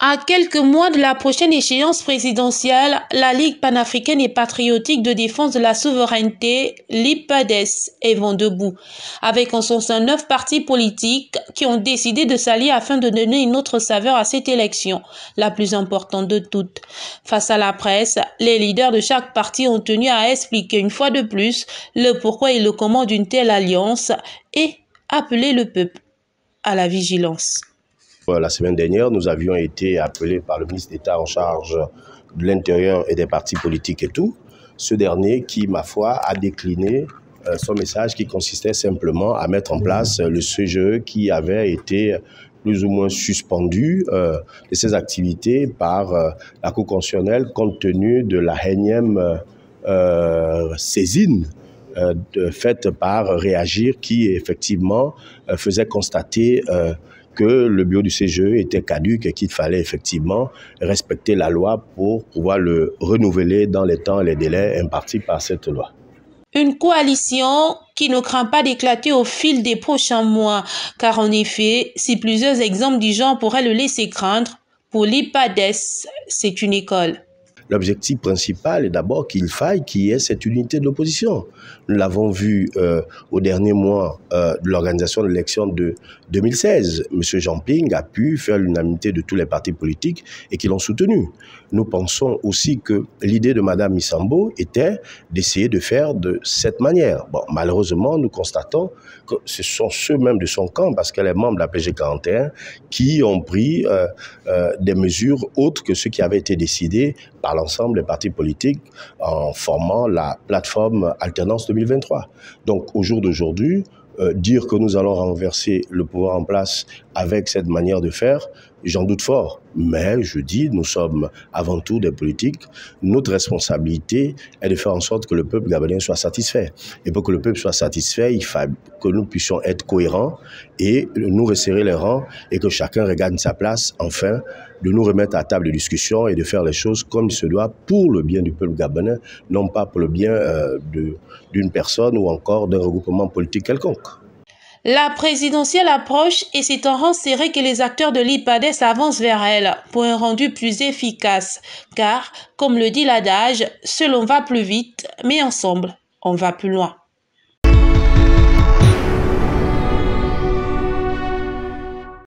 À quelques mois de la prochaine échéance présidentielle, la Ligue panafricaine et patriotique de défense de la souveraineté, l'IPADES, est vent debout, avec en son sein 9 partis politiques qui ont décidé de s'allier afin de donner une autre saveur à cette élection, la plus importante de toutes. Face à la presse, les leaders de chaque parti ont tenu à expliquer une fois de plus le pourquoi et le comment d'une telle alliance et appeler le peuple à la vigilance. La semaine dernière, nous avions été appelés par le ministre d'État en charge de l'Intérieur et des partis politiques et tout. Ce dernier qui, ma foi, a décliné son message qui consistait simplement à mettre en place le CGE qui avait été plus ou moins suspendu de ses activités par la Cour constitutionnelle compte tenu de la énième saisine faite par Réagir qui effectivement faisait constater que le bureau du CGE était caduque et qu'il fallait effectivement respecter la loi pour pouvoir le renouveler dans les temps et les délais impartis par cette loi. Une coalition qui ne craint pas d'éclater au fil des prochains mois, car en effet, si plusieurs exemples du genre pourraient le laisser craindre, pour l'IPADES, c'est une école. L'objectif principal est d'abord qu'il faille qu'il y ait cette unité de l'opposition. Nous l'avons vu au dernier mois de l'organisation de l'élection de 2016. M. Jean-Ping a pu faire l'unanimité de tous les partis politiques et qui l'ont soutenu. Nous pensons aussi que l'idée de Mme Missambo était d'essayer de faire de cette manière. Bon, malheureusement, nous constatons que ce sont ceux-mêmes de son camp, parce qu'elle est membre de la PG 41, qui ont pris des mesures autres que ceux qui avaient été décidés par l'ensemble des partis politiques en formant la plateforme Alternance 2023. Donc, au jour d'aujourd'hui, dire que nous allons renverser le pouvoir en place avec cette manière de faire, j'en doute fort. Mais je dis, nous sommes avant tout des politiques. Notre responsabilité est de faire en sorte que le peuple gabonais soit satisfait. Et pour que le peuple soit satisfait, il faut que nous puissions être cohérents et nous resserrer les rangs et que chacun regagne sa place, enfin, de nous remettre à table de discussion et de faire les choses comme il se doit pour le bien du peuple gabonais, non pas pour le bien d'une personne ou encore d'un regroupement politique quelconque. La présidentielle approche et c'est en rang serré que les acteurs de l'IPADES avancent vers elle pour un rendu plus efficace. Car, comme le dit l'adage, seul on va plus vite, mais ensemble, on va plus loin.